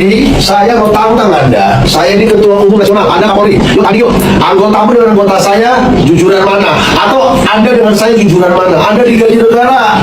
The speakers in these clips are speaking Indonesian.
Kapolri, saya mau tantang Anda. Saya ini Ketua Umum Nasional, Anda Kapolri. Yuk tadi yuk, anggotamu dengan anggota saya jujuran mana? Atau Anda dengan saya jujuran mana? Anda digaji negara,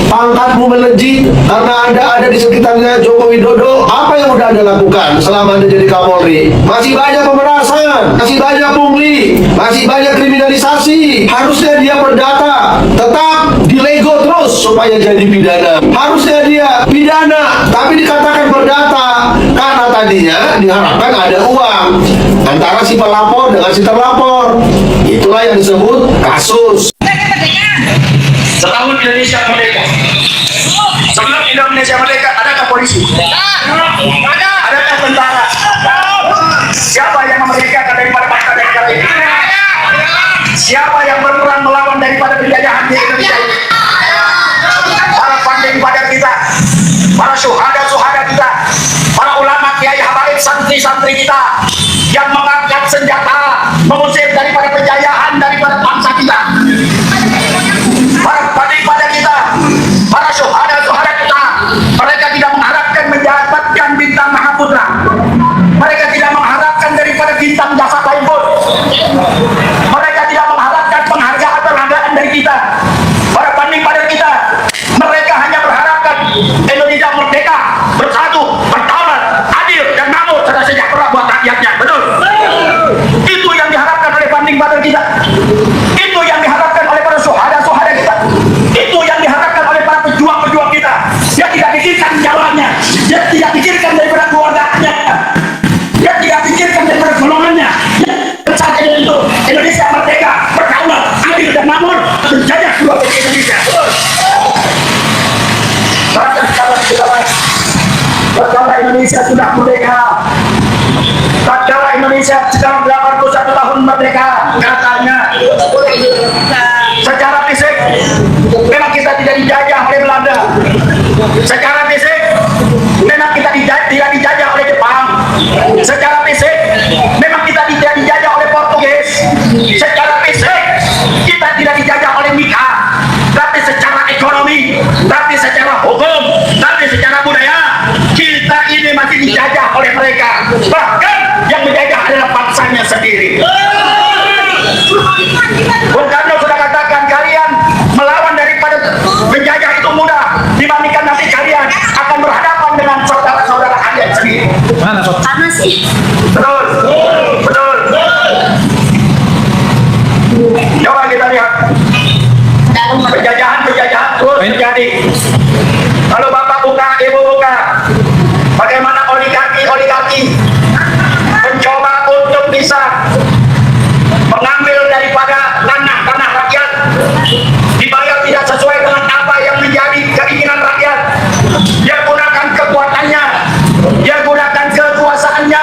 pangkatmu melejit karena Anda ada di sekitarnya Joko Widodo. Apa yang udah Anda lakukan selama Anda jadi Kapolri? Masih banyak pemerasan, masih banyak pungli, masih banyak kriminalisasi. Harusnya dia perdata, tetap dilego terus supaya jadi pidana. Harusnya dia pidana, tapi dikatakan perdata karena tadinya diharapkan ada uang antara si pelapor dengan si terlapor. Itulah yang disebut kasus. Setahun Indonesia merdeka. Sebelum Indonesia merdeka, adakah polisi? Adakah tentara? Siapa yang memerdekakan daripada bangsa dan negara ini? Siapa yang berperang melawan daripada penjajahan di Indonesia ini? Para pandai pada kita, para syuhada kita, para ulama, kiai, habaib, santri-santri kita yang mengangkat senjata mengusir daripada penjajahan daripada bangsa kita. Para pandai pada kita, para syuhada kita, mereka tidak mengharapkan mendapatkan bintang Mahaputra. Mereka tidak mengharapkan daripada bintang jasa pun. Mereka tidak mengharapkan penghargaan dari kita. Para pandai pada kita, mereka hanya berharapkan Indonesia merdeka, bersatu, berdaulat, adil dan makmur serta sejahtera buat rakyatnya. Betul? Itu yang diharapkan oleh pandai pada kita. Itu yang diharapkan oleh para syuhada kita. Itu yang diharapkan oleh para pejuang-pejuang kita. Dia tidak pikirkan jalannya, dia tidak pikirkan daripada keluarganya, dia tidak pikirkan daripada golongannya. Dia saja itu Indonesia merdeka, berdaulat, adil dan makmur, menjajah seluruh Indonesia. Tatkala Indonesia sudah merdeka, tatkala Indonesia sedang 81 tahun merdeka, katanya secara fisik memang kita tidak dijajah oleh Belanda. Secara fisik memang kita tidak dijajah oleh Jepang. Secara fisik memang kita tidak dijajah oleh Portugis. Secara fisik kita tidak dijajah oleh Mika. Tapi secara ekonomi, tapi secara hukum, tapi secara budaya, kita ini masih dijajah oleh mereka. Bahkan yang menjajah adalah bangsanya sendiri. Bung Karno sudah katakan, kalian melawan daripada penjajah itu mudah dibandingkan nanti kalian akan berhadapan dengan saudara-saudara kalian sendiri. Sama sih. Betul, betul. Coba kita lihat penjajahan terus terjadi. Kalau Bapak buka, Ibu buka, bagaimana oligarki mencoba untuk bisa mengambil daripada tanah rakyat, dibayar tidak sesuai dengan apa yang menjadi keinginan rakyat. Dia gunakan kekuatannya, dia gunakan kekuasaannya,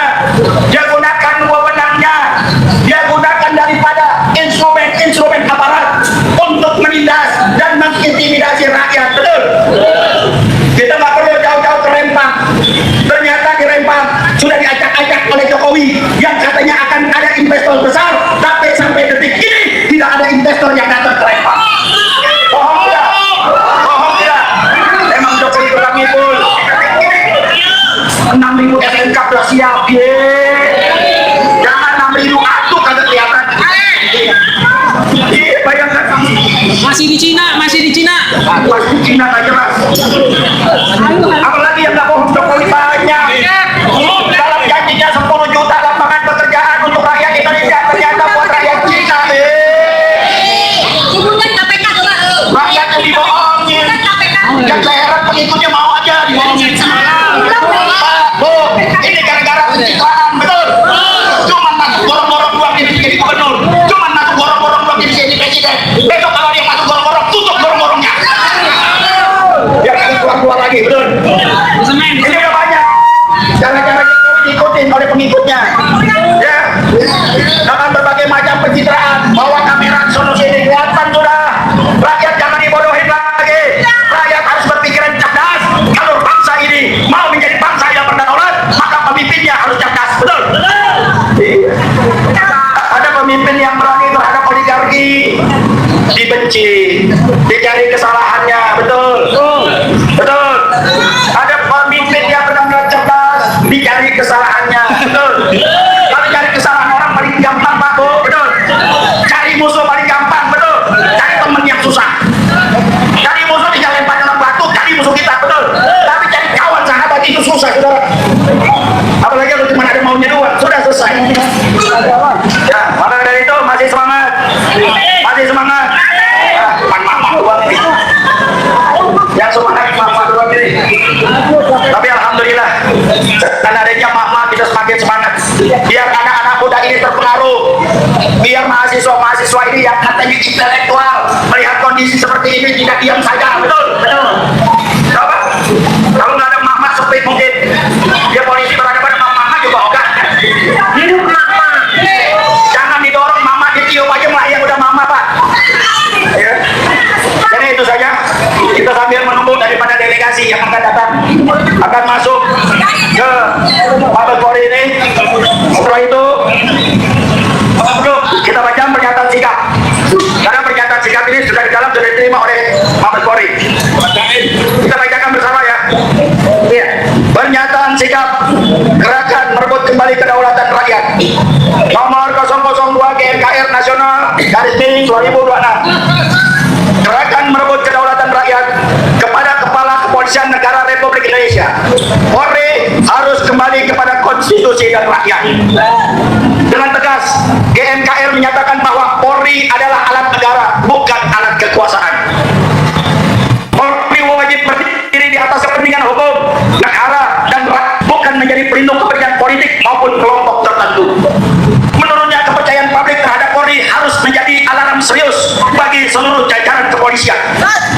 dia gunakan wewenangnya, dia gunakan daripada instrumen aparat untuk menindas dan mengintimidasi rakyat. Betul? Kita nggak perlu jauh-jauh ke Rempang. Ternyata di Rempang sudah diacak-acak oleh Jokowi yang katanya akan ada investor besar, tapi sampai detik ini tidak ada investor yang datang ke Rempang. Bohong tidak? Bohong tidak? Memang Jokowi sudah ngipul. 6.000 SNK sudah siap. Jangan 6.000 atuh kagak kelihatan. Bayangkan Masih di Cina. masih di Cina aja mas. Apalagi yang nggak bohong, Jokowi banyak. Dalam janjinya 10 juta lapangan pekerjaan untuk rakyat Indonesia, ternyata buat rakyat Cina. Hubungan KPK coba. Rakyat yang dibohongin. Yang saya heran pengikutnya mau aja dibohongin. Bu, ini gara-gara pencitraan, betul? Cuman masuk gorong-gorong doang jadi gubernur. Cuman masuk gorong-gorong doang jadi presiden. Besok kalau dia masuk gorong-gorong, tutup gorong-gorongnya. Biar kalian keluar-keluar lagi, betul? Ini udah banyak. Cara-cara diikutin oleh pengikutnya. Ya, dengan berbagai macam pencitraan, bawa kamera sono sini, kelihatan sudah. Rakyat jangan dibodohin lagi. Rakyat harus berpikiran cerdas. Kalau bangsa ini mau menjadi bangsa yang berdaulat, maka pemimpinnya harus cerdas, betul? Ada pemimpin yang berani terhadap oligarki, dibenci, dicari kesalahannya, betul? Betul. Ada pemimpin yang benar-benar cerdas, intelektual melihat kondisi seperti ini tidak diam saja, betul? Betul. Coba, kalau nggak ada mama sepi mungkin dia polisi berhadapan sama mama juga enggak. Hidup mama. Jangan didorong mama, ditiup aja melayang udah mama pak. Ya. Jadi itu saja. Kita sambil menunggu daripada delegasi yang akan datang akan masuk ke Mabes Polri ini. Setelah itu kita baca pernyataan sikap. Karena pernyataan sikap ini sudah di dalam sudah diterima oleh Mabes Polri. Kita bacakan bersama ya. Iya. Pernyataan sikap gerakan merebut kembali kedaulatan rakyat. Nomor 002 GMKR Nasional garis miring 2026. Gerakan merebut kedaulatan rakyat kepada Kepala Kepolisian Negara Republik Indonesia. Polri harus kembali kepada konstitusi dan rakyat. Dengan tegas, GMKR menyatakan bahwa Polri adalah alat negara, bukan alat kekuasaan. Polri wajib berdiri di atas kepentingan hukum, negara, dan rakyat, bukan menjadi pelindung kepentingan politik maupun kelompok tertentu. Menurutnya, kepercayaan publik terhadap Polri harus menjadi alarm serius bagi seluruh jajaran kepolisian.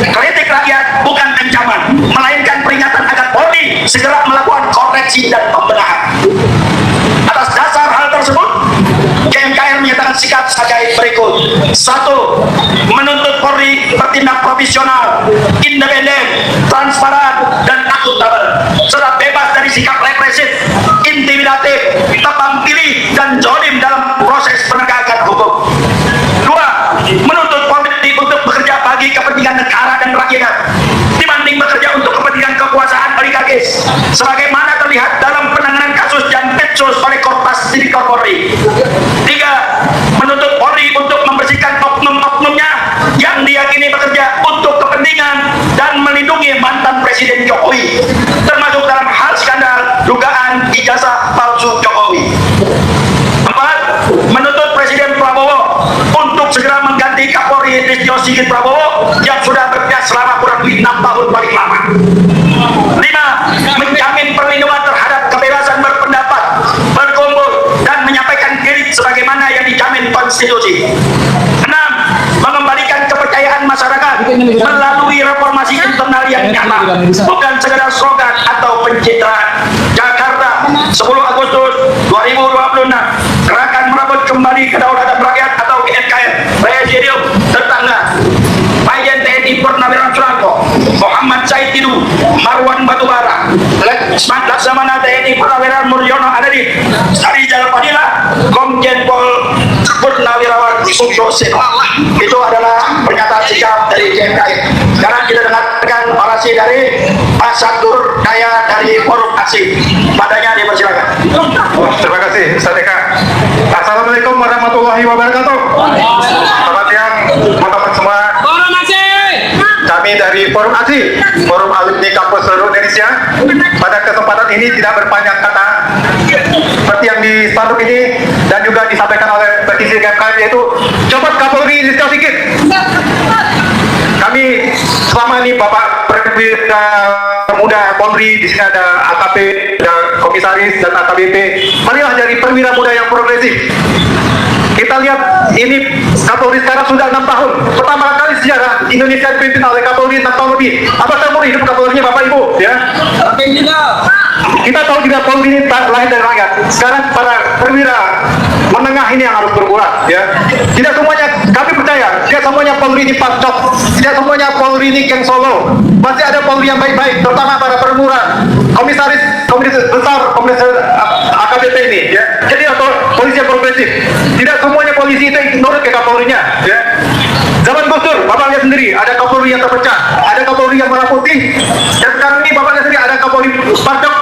Kritik rakyat bukan ancaman, melainkan peringatan agar Polri segera melakukan koreksi dan pembenahan. Atas dasar hal tersebut, GMKR menyatakan sikap sebagai berikut. 1. Menuntut Polri bertindak profesional, independen, transparan, dan akuntabel, serta bebas dari sikap represif, intimidatif, tebang pilih, dan zalim dalam proses penegakan hukum. 2. Menuntut Polri untuk bekerja bagi kepentingan negara dan rakyat dibanding bekerja untuk kepentingan kekuasaan oligarkis, sebagaimana terlihat dalam penanganan kasus Jampitsus oleh Korpas Tipikor Polri. 3. Menuntut Polri untuk membersihkan oknum-oknumnya yang diyakini bekerja untuk kepentingan dan melindungi mantan Presiden Jokowi, termasuk dalam hal skandal dugaan ijazah palsu Jokowi. 4. Menuntut Presiden Prabowo untuk segera mengganti Kapolri Listio Sigit Prabowo yang sudah bekerja selama kurang lebih 6 tahun paling lama. 5. Menjamin perlindungan terhadap kebebasan berpendapat, berkumpul, dan menyampaikan kritik sebagaimana yang dijamin konstitusi. 6. Mengembalikan kepercayaan masyarakat melalui reformasi internal yang nyata, bukan sekedar slogan atau pencitraan. Jakarta, 10 Agustus 2026. Gerakan merebut kembali kedaulatan rakyat atau GMKR, Presidium Tertangga Majen TNI Purnawirawan Soeharto, Muhammad Said Tidu, Marwan Batubara, Laksamana TNI Purnawirawan Muryono Adadi, Sarijal Fadila, Komjen Pol Purnawirawan Sujo Seno. Itu adalah pernyataan sikap dari GMKR. Sekarang kita dengarkan orasi dari Pak Satur Daya dari Forum Aksi. Padanya dipersilakan. Terima kasih, Ustaz Eka. Assalamualaikum warahmatullahi wabarakatuh. Selamat siang, teman-teman semua. Kami dari Forum Aksi, Forum Alumni Kampus seluruh Indonesia. Pada kesempatan ini tidak berpanjang kata, seperti yang di spanduk ini dan juga disampaikan oleh petisi GMKR, yaitu copot Kapolri Listio Sigit. Kami selama ini Bapak Perwira Muda Polri, di sini ada AKP, ada Komisaris dan AKBP. Marilah dari perwira muda yang progresif. Kita lihat ini Kapolri sekarang sudah 6 tahun. Pertama kali sejarah Indonesia dipimpin oleh Kapolri 6 tahun lebih. Apa seumur hidup Kapolrinya Bapak Ibu? Ya. Kita tahu juga Polri ini lahir dari rakyat. Sekarang para perwira menengah ini yang harus bergerak. Ya. Tidak semuanya, kami percaya, tidak semuanya Polri ini pacot, tidak semuanya Polri ini geng Solo. Masih ada Polri yang baik-baik, terutama para perwira, komisaris besar, komisaris AKBP ini. Ya. Jadi atau polisi yang progresif. Tidak semuanya polisi itu nurut ke Kapolrinya. Ya. Zaman Gus Dur, Bapak lihat sendiri, ada Kapolri yang terpecah, ada Kapolri yang merah putih, dan sekarang ini Bapak lihat sendiri ada Kapolri Pacok.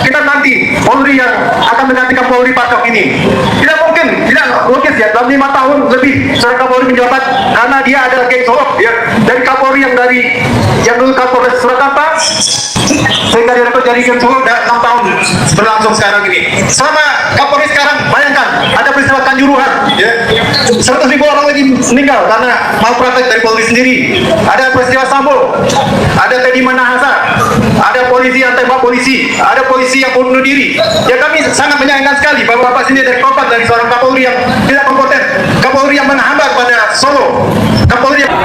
Kita nanti Polri yang akan menggantikan Polri Pacok ini. Tidak mungkin, tidak logis ya, dalam 5 tahun lebih seorang Kapolri menjabat karena dia adalah geng Solo. Ya. Dari Kapolri yang dulu Kapolres Surakarta, sehingga dia dapat jadi geng Solo, dan 6 tahun berlangsung sekarang ini. Selama Kapolri sekarang, bayangkan ada peristiwa Kanjuruhan, ya. 100.000 orang lagi meninggal karena malpraktek dari Polri sendiri. Ada peristiwa Sambo, ada Teddy Manahasa, ada polisi yang tembak ada polisi yang bunuh diri. Ya kami sangat menyayangkan sekali bahwa Bapak sendiri dari Kompas, dari seorang Kapolri yang tidak kompeten, Kapolri yang menghambat pada Solo, Kapolri yang...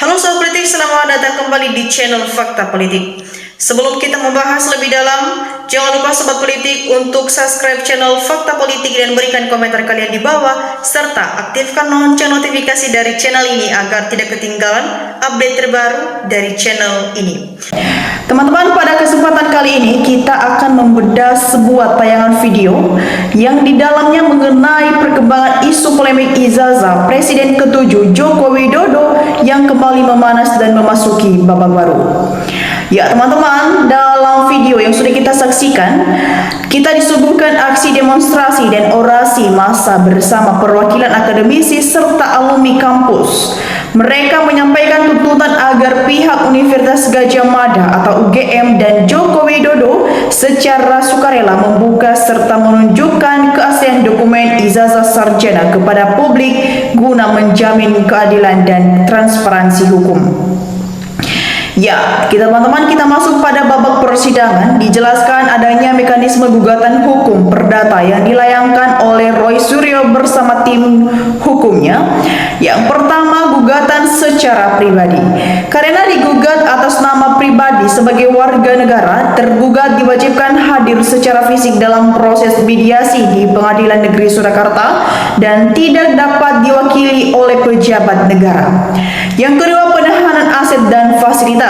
Halo Sobat Politik, selamat datang kembali di channel Fakta Politik. Sebelum kita membahas lebih dalam, jangan lupa Sobat Politik untuk subscribe channel Fakta Politik dan berikan komentar kalian di bawah, serta aktifkan lonceng notifikasi dari channel ini agar tidak ketinggalan update terbaru dari channel ini. Teman-teman, pada kesempatan kali ini kita akan membedah sebuah tayangan video yang di dalamnya mengenai perkembangan isu polemik ijazah Presiden ke-7 Joko Widodo yang kembali memanas dan memasuki babak baru. Ya teman-teman, dalam video yang sudah kita saksikan, kita disuguhkan aksi demonstrasi dan orasi massa bersama perwakilan akademisi serta alumni kampus. Mereka menyampaikan tuntutan agar pihak Universitas Gadjah Mada atau UGM dan Joko Widodo secara sukarela membuka serta menunjukkan keaslian dokumen ijazah sarjana kepada publik guna menjamin keadilan dan transparansi hukum. Ya, teman-teman, kita masuk pada babak persidangan. Dijelaskan adanya mekanisme gugatan hukum perdata yang dilayangkan oleh Roy Suryo bersama tim hukumnya. Yang pertama, gugatan secara pribadi. Karena digugat atas nama pribadi sebagai warga negara, tergugat diwajibkan hadir secara fisik dalam proses mediasi di Pengadilan Negeri Surakarta dan tidak dapat diwakili oleh pejabat negara. Yang kedua, penahanan aset dan fasilitas.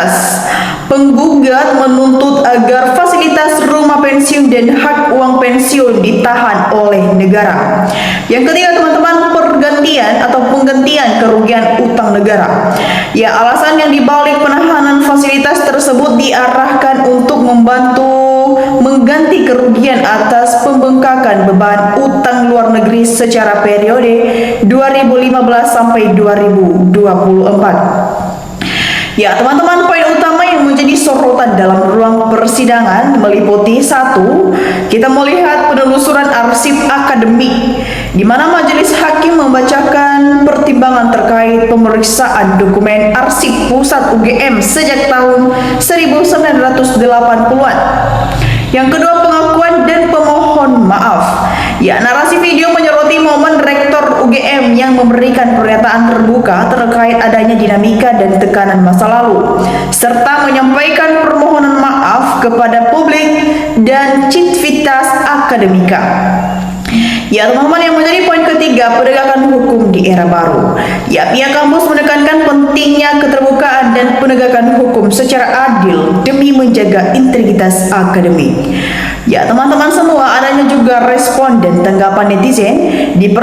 Penggugat menuntut agar fasilitas rumah pensiun dan hak uang pensiun ditahan oleh negara. Yang ketiga, teman-teman, pergantian atau penggantian kerugian utang negara. Ya, alasan yang dibalik penahanan fasilitas tersebut diarahkan untuk membantu mengganti kerugian atas pembengkakan beban utang luar negeri secara periode 2015 sampai 2024. Ya teman-teman, poin utama yang menjadi sorotan dalam ruang persidangan meliputi: satu, kita melihat penelusuran arsip akademik, di mana majelis hakim membacakan pertimbangan terkait pemeriksaan dokumen arsip pusat UGM sejak tahun 1980-an. Yang kedua, pengakuan dan pemohon maaf. Ya, narasi video menyoroti momen Rektor UGM yang memberikan pernyataan terbuka terkait adanya dinamika dan tekanan masa lalu, serta menyampaikan permohonan maaf kepada publik dan civitas akademika. Ya teman-teman, yang menjadi poin ketiga, penegakan hukum di era baru. Ya, pihak kampus menekankan pentingnya keterbukaan dan penegakan hukum secara adil demi menjaga integritas akademik. Ya teman-teman semua, adanya juga respon dan tanggapan netizen. Di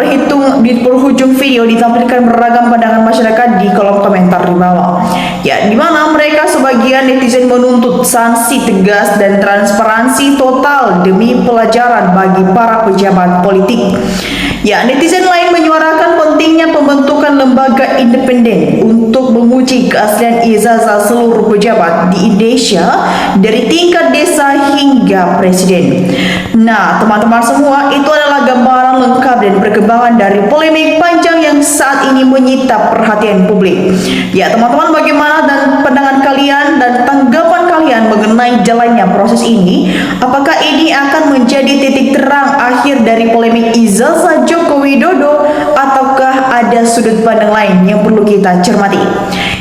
penghujung video ditampilkan beragam pandangan masyarakat di kolom komentar di bawah. Ya, di mana mereka sebagian netizen menuntut sanksi tegas dan transparansi total demi pelajaran bagi para pejabat politik. Ya, netizen lain menyuarakan pentingnya pembentukan lembaga independen untuk menguji keaslian ijazah seluruh pejabat di Indonesia dari tingkat desa hingga presiden. Nah, teman-teman semua, itu adalah gambaran lengkap dan perkembangan dari polemik panjang yang saat ini menyita perhatian publik. Ya, teman-teman, bagaimana dan pandangan kalian dan tanggapan kalian mengenai jalannya proses ini? Apakah ini akan menjadi titik terang akhir dari polemik ijazah Joko Widodo, ataukah ada sudut pandang lain yang perlu kita cermati?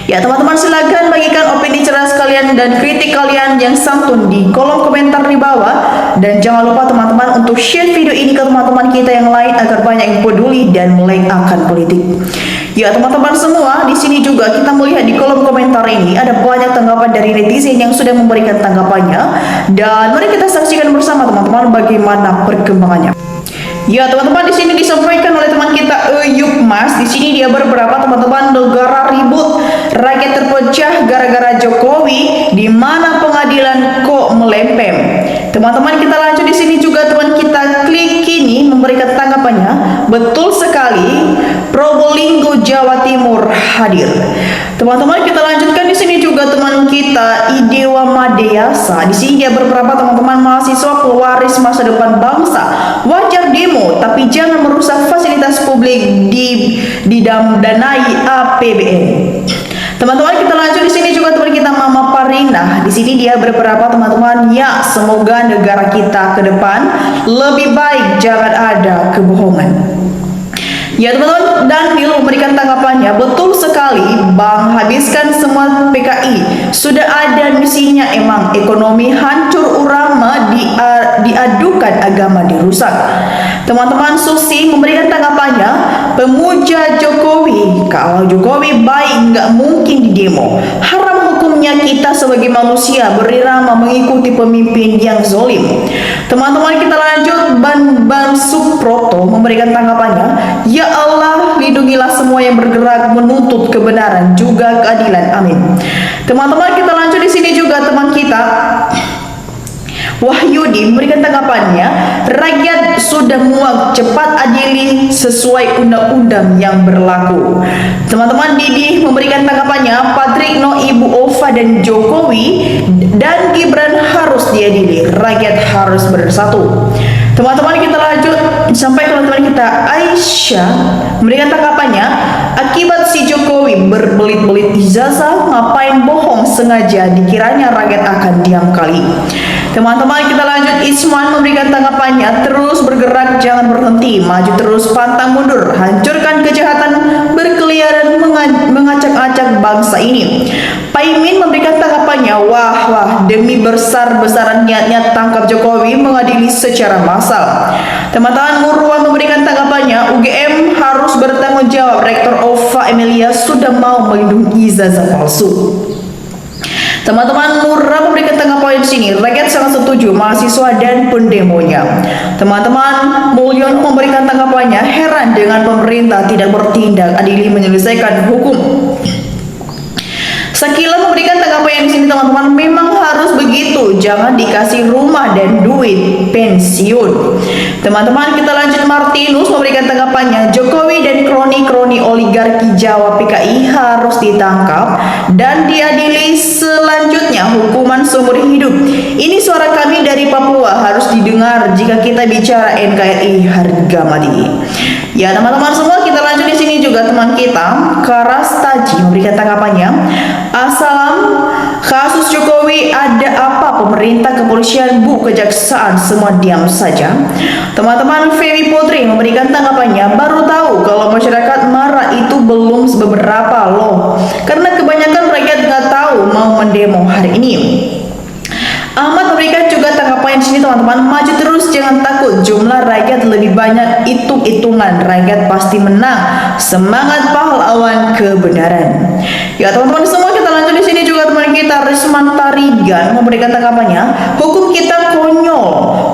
Ya, teman-teman, silakan bagikan opini cerdas kalian dan kritik kalian yang santun di kolom komentar di bawah, dan jangan lupa teman-teman untuk share video ini ke teman-teman kita yang lain agar banyak yang peduli dan melek akan politik. Ya, teman-teman semua, di sini juga kita melihat di kolom komentar ini ada banyak tanggapan dari netizen yang sudah memberikan tanggapannya, dan mari kita saksikan bersama teman-teman bagaimana perkembangannya. Ya, teman-teman, di sini disampaikan oleh teman kita Eyup Mas. Di sini dia berberapa teman-teman, negara ribut, rakyat terpecah gara-gara Jokowi, di mana pengadilan kok melempem. Teman-teman, kita lanjut di sini juga teman kita Klik Kini memberikan tanggapannya. Betul sekali, Probolinggo Jawa Timur hadir. Teman-teman, kita lanjutkan di sini juga teman kita Idewa Madeyasa. Di sini dia berberapa teman-teman, mahasiswa pewaris masa depan bangsa. Wajar demo, tapi jangan merusak fasilitas publik didanai APBN. Teman-teman, kita lanjut di sini juga teman kita Mama Parina. Di sini dia berberapa teman-teman, ya semoga negara kita ke depan lebih baik, jangan ada kebohongan. Ya, teman-teman, Daniel memberikan tanggapannya. Betul sekali, Bang, habiskan semua PKI. Sudah ada misinya emang, ekonomi hancur urama diadukan agama dirusak. Teman-teman, Susi memberikan tanggapannya. Pemuja Jokowi, kalau Jokowi baik nggak mungkin di demo. Haram hukumnya kita sebagai manusia berirama mengikuti pemimpin yang zolim. Teman-teman, kita lanjut. Ban Suproto memberikan tanggapannya. Ya Allah, lindungilah semua yang bergerak menuntut kebenaran juga keadilan. Amin. Teman-teman, kita lanjut di sini juga teman kita Wahyudi memberikan tanggapannya. Rakyat sudah muak, cepat adili sesuai undang-undang yang berlaku. Teman-teman, Didi memberikan tanggapannya. Patrikno, Ibu Ova dan Jokowi dan Gibran harus diadili. Rakyat harus bersatu. Teman-teman, kita lanjut sampai ke teman kita Aisyah memberikan tanggapannya. Akibat si Jokowi berbelit-belit ijazah, ngapain bohong sengaja, dikiranya rakyat akan diam kali. Teman-teman, kita lanjut. Isman memberikan tanggapannya. Terus bergerak, jangan berhenti, maju terus, pantang mundur, hancurkan kejahatan berkeliaran mengacak-acak bangsa ini. Paimin memberikan tanggapannya. Wah, demi besar-besaran niatnya tangkap Jokowi, mengadili secara massal. Teman-teman, Murwa memberikan tanggapannya. UGM harus bertanggung jawab, Rektor Ova Emilia sudah mau melindungi ijazah palsu. Teman-teman, Murra memberikan tanggapan di sini. Rakyat sangat setuju, mahasiswa dan pendemonya. Teman-teman, Mulyon memberikan tanggapannya. Heran dengan pemerintah tidak bertindak adili menyelesaikan hukum. Sakila memberikan tanggapan di sini teman-teman. Memang harus begitu, jangan dikasih rumah dan duit pensiun. Teman-teman, kita lanjut. Martinus memberikan tanggapannya. Jokowi dan kroni-kroni oligarki Jawa PKI harus ditangkap dan diadili, selanjutnya hukuman seumur hidup. Ini suara kami dari Papua, harus didengar jika kita bicara NKRI harga mati. Ya, teman-teman semua, kita lanjut di sini juga teman kita Karas Taji memberikan tanggapannya. Assalam, kasus Jokowi ada apa? Pemerintah, kepolisian, kejaksaan semua diam saja. Teman-teman, Femi Putri memberikan tanggapannya. Baru tahu kalau masyarakat marah itu belum beberapa loh, karena kebanyakan rakyat nggak tahu mau mendemo hari ini. Ahmad memberikan juga tanggapan di sini teman-teman. Maju terus, jangan takut, jumlah rakyat lebih banyak, hitung-hitungan rakyat pasti menang. Semangat pahlawan kebenaran. Ya, teman-teman semua, kita lanjut di sini juga teman kita Risman Tarigan memberikan tanggapannya. Hukum kita konyol,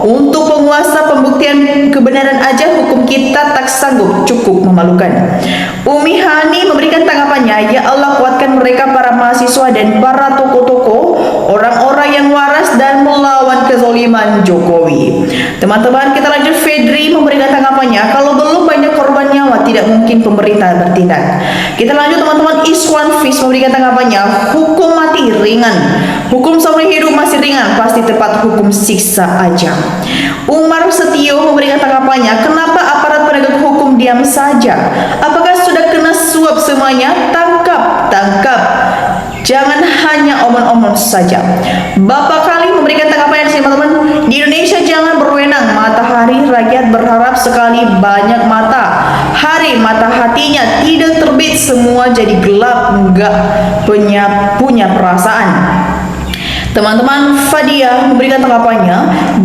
untuk penguasa pembuktian kebenaran aja hukum kita tak sanggup, cukup memalukan. Umi Hani memberikan tanggapannya. Ya Allah, kuatkan mereka para mahasiswa dan para tokoh-tokoh, orang-orang yang waras dan melawan kezoliman Jokowi. Teman-teman, kita lanjut. Fedri memberikan tanggapannya, kalau belum banyak korban nyawa tidak mungkin pemerintah bertindak. Kita lanjut teman-teman. Iswan Fis memberikan tanggapannya, hukum mati ringan, hukum seumur hidup masih ringan, pasti tepat hukum siksa aja. Umar Setio memberikan tanggapannya, kenapa aparat penegak hukum diam saja? Apakah sudah kena suap semuanya? Tangkap. Jangan hanya omong-omong saja. Bapak Kali memberikan tanggapan di teman-teman. Di Indonesia jangan berwenang. Matahari rakyat berharap sekali banyak mata. Hari mata hatinya tidak terbit, semua jadi gelap, enggak punya perasaan. Teman-teman, Fadia memberikan tanggapannya,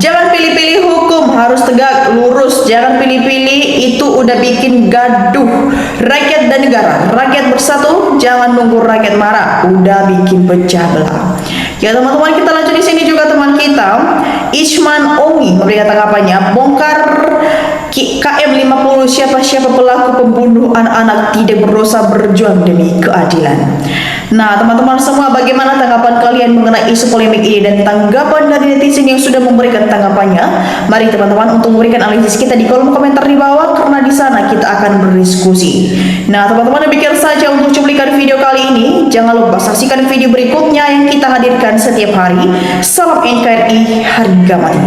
jangan pilih-pilih hukum, harus tegak, lurus, jangan pilih-pilih, itu udah bikin gaduh rakyat dan negara. Rakyat bersatu, jangan nunggu rakyat marah, udah bikin pecah belah. Ya teman-teman, kita lanjut di sini juga teman kita, Isman Ongi memberikan tanggapannya, bongkar KM50, siapa-siapa pelaku pembunuh anak-anak tidak berdosa berjuang demi keadilan. Nah teman-teman semua, bagaimana tanggapan kalian mengenai isu polemik ini dan tanggapan dari netizen yang sudah memberikan tanggapannya? Mari teman-teman untuk memberikan analisis kita di kolom komentar di bawah, karena di sana kita akan berdiskusi. Nah teman-teman, demikian saja untuk cuplikan video kali ini. Jangan lupa saksikan video berikutnya yang kita hadirkan setiap hari. Salam NKRI, harga mati.